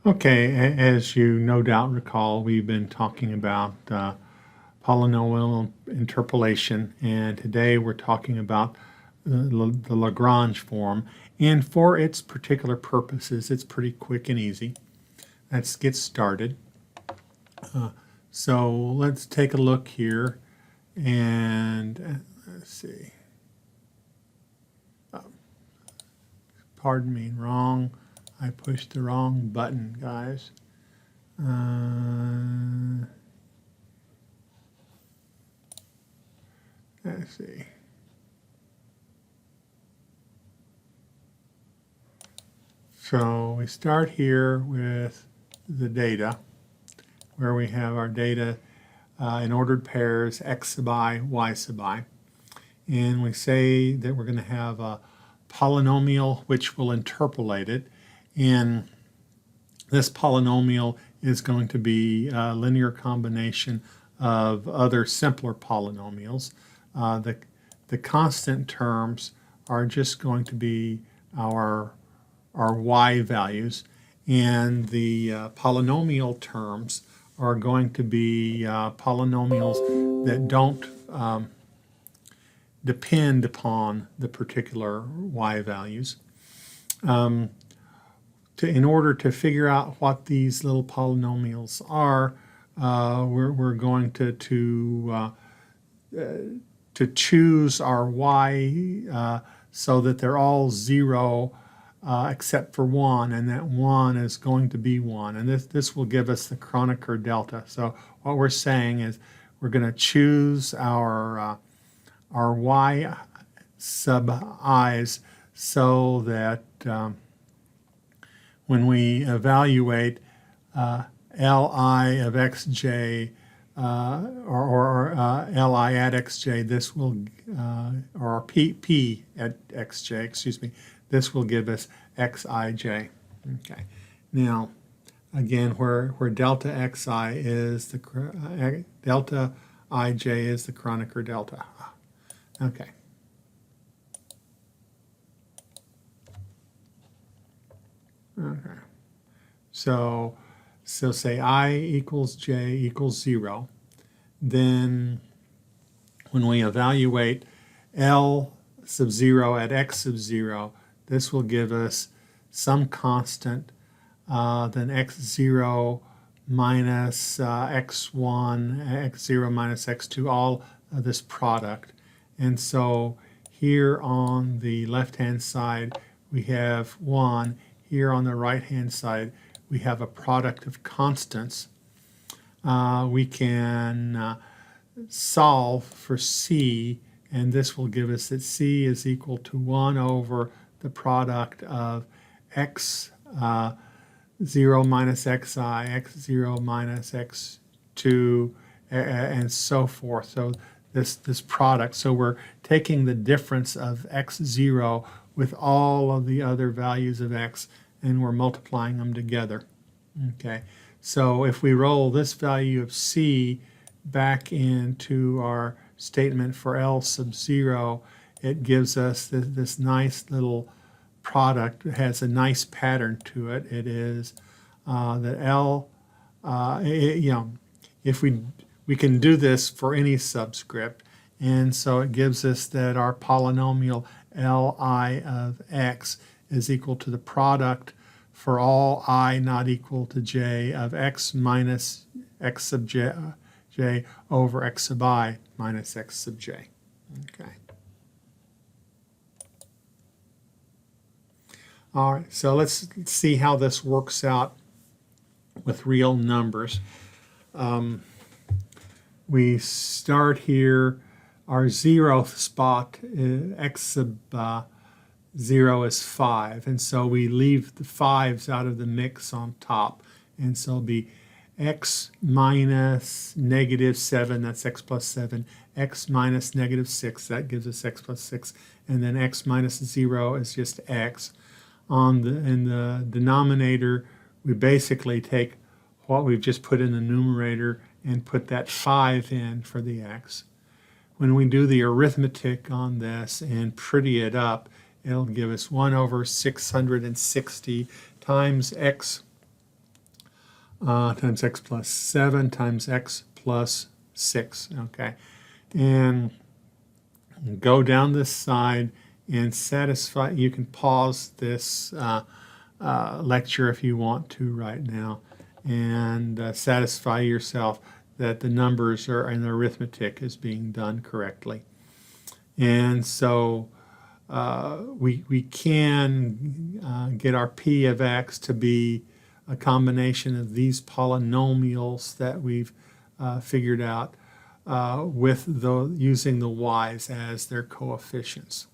Okay, as you no doubt recall, we've been talking about polynomial interpolation, and today we're talking about the Lagrange form. And for its particular purposes, it's pretty quick and easy. Let's get started. So let's take a look here, and let's see. Pardon me, wrong. I pushed the wrong button, guys. Let's see. So we start here with the data, where we have our data in ordered pairs, x sub I, y sub I. And we say that we're going to have a polynomial which will interpolate it. And this polynomial is going to be a linear combination of other simpler polynomials. The constant terms are just going to be our y values, and the polynomial terms are going to be polynomials that don't depend upon the particular y values. In order to figure out what these little polynomials are, we're going to choose our y so that they're all 0 except for 1, and that 1 is going to be 1. And this will give us the Kronecker delta. So what we're saying is we're going to choose our y sub i's so that when we evaluate Li of xj or Li at xj, this will, or P at xj, excuse me, this will give us xij. Okay. Now, again, where delta xi is the delta ij is the Kronecker delta. Okay. Okay. So say I equals j equals 0. Then when we evaluate L sub 0 at x sub 0, this will give us some constant, then x0 minus x1, x0 minus x2, all of this product. And so here on the left-hand side, we have 1. Here on the right-hand side, we have a product of constants. We can solve for c, and this will give us that c is equal to 1 over the product of x 0 minus xi, x0 minus x2, and so forth. So this product, so we're taking the difference of x0 with all of the other values of x, and we're multiplying them together. Okay, so if we roll this value of c back into our statement for L sub 0, it gives us this nice little product. It has a nice pattern to it. It is that L, if we can do this for any subscript, and so it gives us that our polynomial Li of x is equal to the product for all I not equal to j of x minus x sub j over x sub I minus x sub j. Okay. All right, so let's see how this works out with real numbers. We start here, our 0th spot, x sub 0 is 5, and so we leave the 5's out of the mix on top, and so it'll be x minus negative 7, that's x plus 7, x minus negative 6, that gives us x plus 6, and then x minus 0 is just x. In the denominator, we basically take what we've just put in the numerator and put that 5 in for the x. When we do the arithmetic on this and pretty it up, it'll give us 1 over 660 times x times x plus 7 times x plus 6, okay? And go down this side and satisfy, you can pause this lecture if you want to right now and satisfy yourself that the numbers are and the arithmetic is being done correctly. And so we can get our p of x to be a combination of these polynomials that we've figured out with using the y's as their coefficients.